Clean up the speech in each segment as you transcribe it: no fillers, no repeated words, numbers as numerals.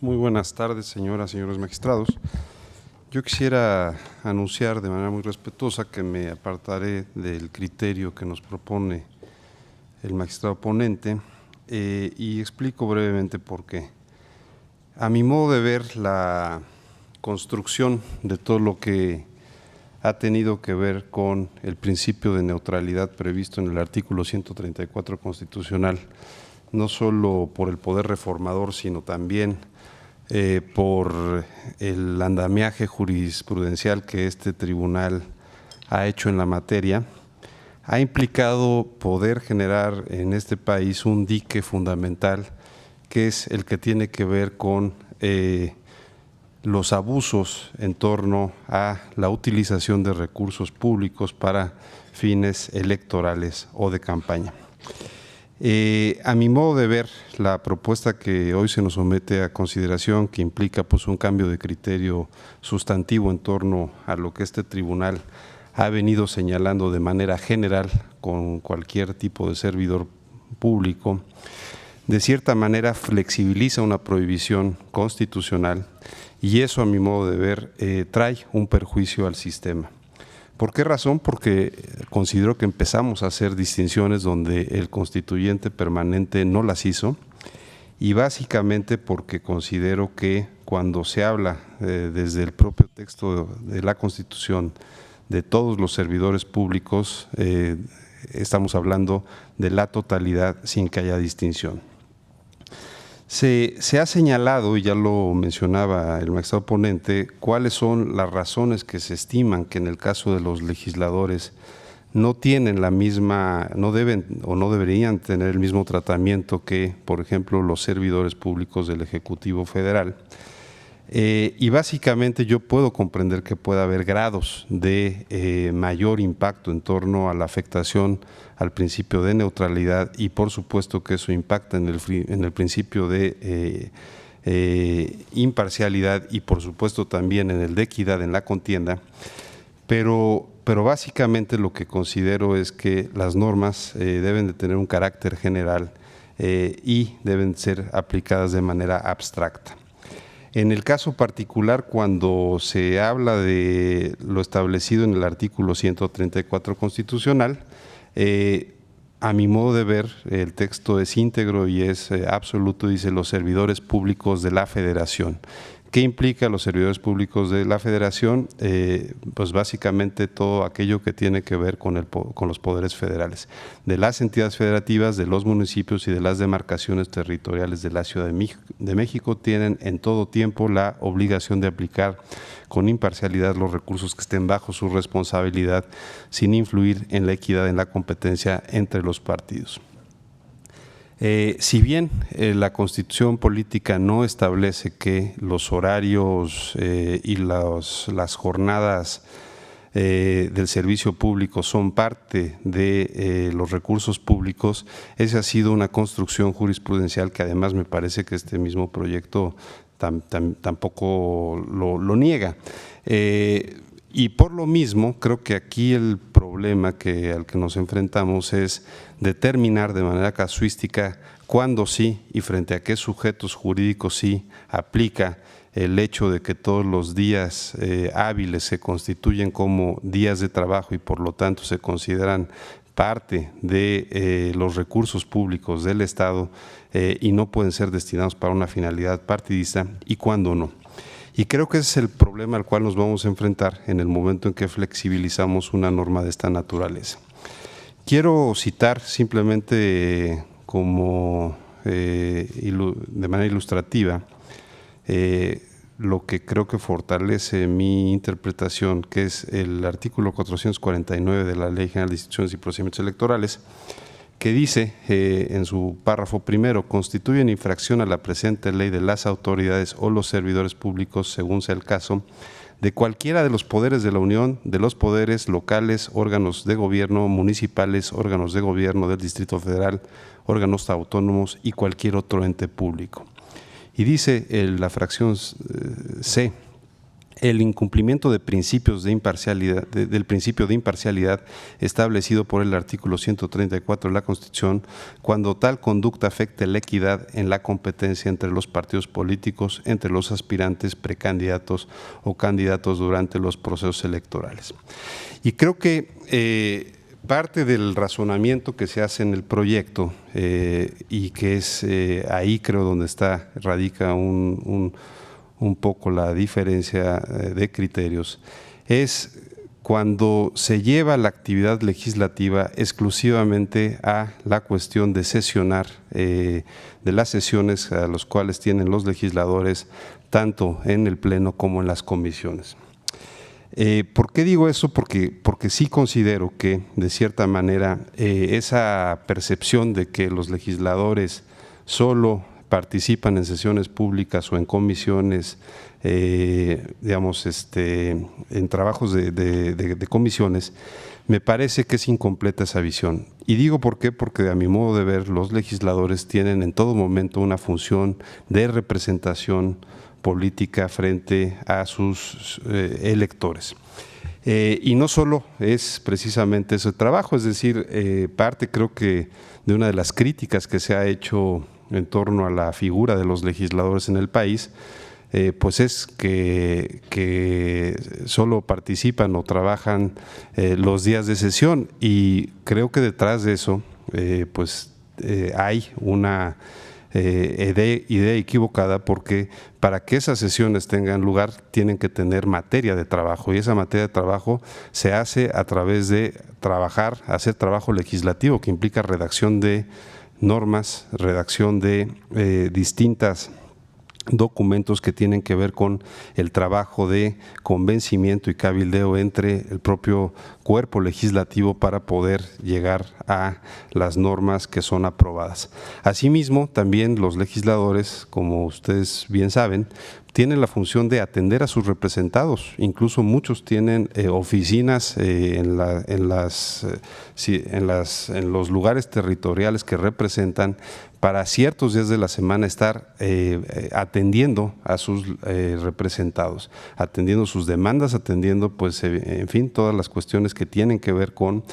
Muy buenas tardes, señoras y señores magistrados. Yo quisiera anunciar de manera muy respetuosa que me apartaré del criterio que nos propone el magistrado ponente y explico brevemente por qué. A mi modo de ver, la construcción de todo lo que ha tenido que ver con el principio de neutralidad previsto en el artículo 134 constitucional, no solo por el poder reformador, sino también por el andamiaje jurisprudencial que este tribunal ha hecho en la materia, ha implicado poder generar en este país un dique fundamental que es el que tiene que ver con los abusos en torno a la utilización de recursos públicos para fines electorales o de campaña. A mi modo de ver, la propuesta que hoy se nos somete a consideración, que implica pues un cambio de criterio sustantivo en torno a lo que este tribunal ha venido señalando de manera general con cualquier tipo de servidor público, de cierta manera flexibiliza una prohibición constitucional y eso, a mi modo de ver, trae un perjuicio al sistema. ¿Por qué razón? Porque considero que empezamos a hacer distinciones donde el constituyente permanente no las hizo y básicamente porque considero que cuando se habla desde el propio texto de la Constitución de todos los servidores públicos, estamos hablando de la totalidad sin que haya distinción. Se ha señalado, y ya lo mencionaba el magistrado ponente, cuáles son las razones que se estiman que en el caso de los legisladores no tienen la misma, no deben o no deberían tener el mismo tratamiento que, por ejemplo, los servidores públicos del Ejecutivo Federal. Y básicamente yo puedo comprender que pueda haber grados de mayor impacto en torno a la afectación al principio de neutralidad y por supuesto que eso impacta en el principio de imparcialidad y por supuesto también en el de equidad en la contienda, pero básicamente lo que considero es que las normas deben de tener un carácter general y deben ser aplicadas de manera abstracta. En el caso particular, cuando se habla de lo establecido en el artículo 134 constitucional, a mi modo de ver, el texto es íntegro y es absoluto, dice los servidores públicos de la Federación. ¿Qué implica los servidores públicos de la Federación? Pues básicamente todo aquello que tiene que ver con los poderes federales, de las entidades federativas, de los municipios y de las demarcaciones territoriales de la Ciudad de México tienen en todo tiempo la obligación de aplicar con imparcialidad los recursos que estén bajo su responsabilidad, sin influir en la equidad en la competencia entre los partidos. Si bien la Constitución política no establece que los horarios y las jornadas del servicio público son parte de los recursos públicos, esa ha sido una construcción jurisprudencial que además me parece que este mismo proyecto tampoco lo niega. Y por lo mismo, creo que aquí el problema al que nos enfrentamos es determinar de manera casuística cuándo sí y frente a qué sujetos jurídicos sí aplica el hecho de que todos los días hábiles se constituyen como días de trabajo y por lo tanto se consideran parte de los recursos públicos del Estado y no pueden ser destinados para una finalidad partidista y cuándo no. Y creo que ese es el problema al cual nos vamos a enfrentar en el momento en que flexibilizamos una norma de esta naturaleza. Quiero citar simplemente como de manera ilustrativa lo que creo que fortalece mi interpretación, que es el artículo 449 de la Ley General de Instituciones y Procedimientos Electorales, que dice en su párrafo primero, constituyen infracción a la presente ley de las autoridades o los servidores públicos, según sea el caso, de cualquiera de los poderes de la Unión, de los poderes locales, órganos de gobierno municipales, órganos de gobierno del Distrito Federal, órganos autónomos y cualquier otro ente público. Y dice la fracción C, el incumplimiento de principios de imparcialidad, del principio de imparcialidad establecido por el artículo 134 de la Constitución, cuando tal conducta afecte la equidad en la competencia entre los partidos políticos, entre los aspirantes, precandidatos o candidatos durante los procesos electorales. Y creo que parte del razonamiento que se hace en el proyecto y que es ahí creo donde radica un poco la diferencia de criterios, es cuando se lleva la actividad legislativa exclusivamente a la cuestión de sesionar, de las sesiones a las cuales tienen los legisladores, tanto en el Pleno como en las comisiones. ¿Por qué digo eso? Porque sí considero que, de cierta manera, esa percepción de que los legisladores solo participan en sesiones públicas o en comisiones, digamos, en trabajos de comisiones, me parece que es incompleta esa visión. Y digo por qué, porque a mi modo de ver, los legisladores tienen en todo momento una función de representación política frente a sus electores. Y no solo es precisamente ese trabajo, es decir, parte creo que de una de las críticas que se ha hecho en torno a la figura de los legisladores en el país, pues es que solo participan o trabajan los días de sesión, y creo que detrás de eso hay una idea equivocada, porque para que esas sesiones tengan lugar tienen que tener materia de trabajo, y esa materia de trabajo se hace a través de hacer trabajo legislativo que implica redacción de normas, redacción de distintas documentos que tienen que ver con el trabajo de convencimiento y cabildeo entre el propio cuerpo legislativo para poder llegar a las normas que son aprobadas. Asimismo, también los legisladores, como ustedes bien saben, tienen la función de atender a sus representados. Incluso muchos tienen oficinas en los lugares territoriales que representan, para ciertos días de la semana estar atendiendo a sus representados, atendiendo sus demandas, atendiendo, pues, en fin, todas las cuestiones que tienen que ver con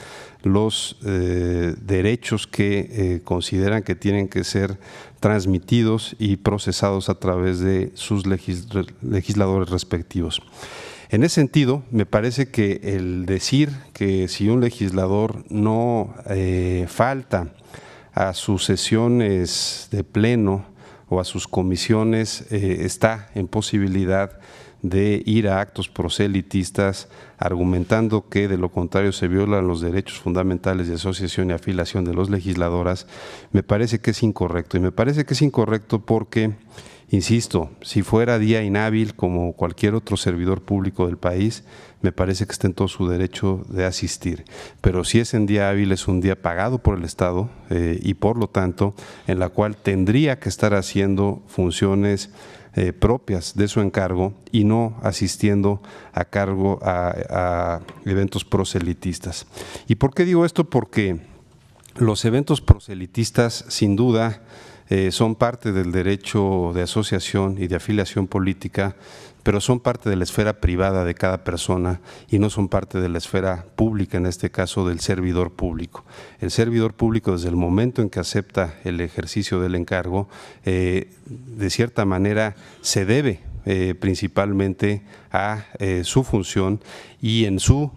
los derechos que consideran que tienen que ser transmitidos y procesados a través de sus legisladores respectivos. En ese sentido, me parece que el decir que si un legislador no falta a sus sesiones de pleno o a sus comisiones, está en posibilidad de ir a actos proselitistas, argumentando que de lo contrario se violan los derechos fundamentales de asociación y afiliación de los legisladoras, me parece que es incorrecto. Y me parece que es incorrecto porque, insisto, si fuera día inhábil como cualquier otro servidor público del país, me parece que está en todo su derecho de asistir. Pero si es en día hábil, es un día pagado por el Estado y por lo tanto en la cual tendría que estar haciendo funciones propias de su encargo y no asistiendo a eventos proselitistas. ¿Y por qué digo esto? Porque los eventos proselitistas, sin duda, son parte del derecho de asociación y de afiliación política, pero son parte de la esfera privada de cada persona y no son parte de la esfera pública, en este caso del servidor público. El servidor público, desde el momento en que acepta el ejercicio del encargo, de cierta manera se debe principalmente a su función, y en su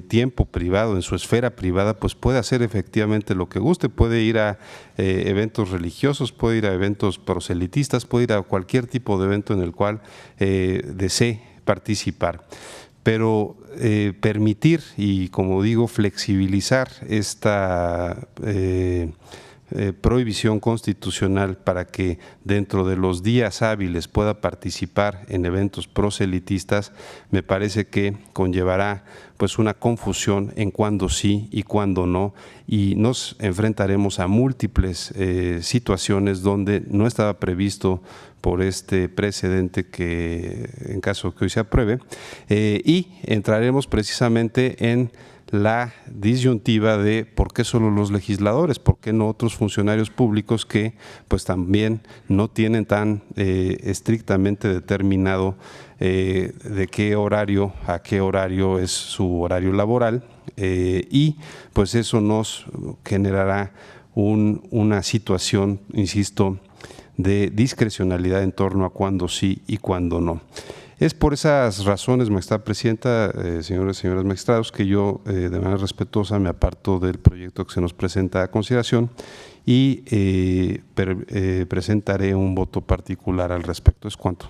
tiempo privado, en su esfera privada, pues puede hacer efectivamente lo que guste, puede ir a eventos religiosos, puede ir a eventos proselitistas, puede ir a cualquier tipo de evento en el cual desee participar. Pero permitir y, como digo, flexibilizar esta prohibición constitucional para que dentro de los días hábiles pueda participar en eventos proselitistas, me parece que conllevará pues una confusión en cuándo sí y cuándo no, y nos enfrentaremos a múltiples situaciones donde no estaba previsto por este precedente que, en caso que hoy se apruebe, y entraremos precisamente en la disyuntiva de por qué solo los legisladores, por qué no otros funcionarios públicos que pues también no tienen tan estrictamente determinado de qué horario a qué horario es su horario laboral, y pues eso nos generará una situación, insisto, de discrecionalidad en torno a cuándo sí y cuándo no. Es por esas razones, magistrada presidenta, señores y señoras magistrados, que yo de manera respetuosa me aparto del proyecto que se nos presenta a consideración y presentaré un voto particular al respecto. Es cuanto.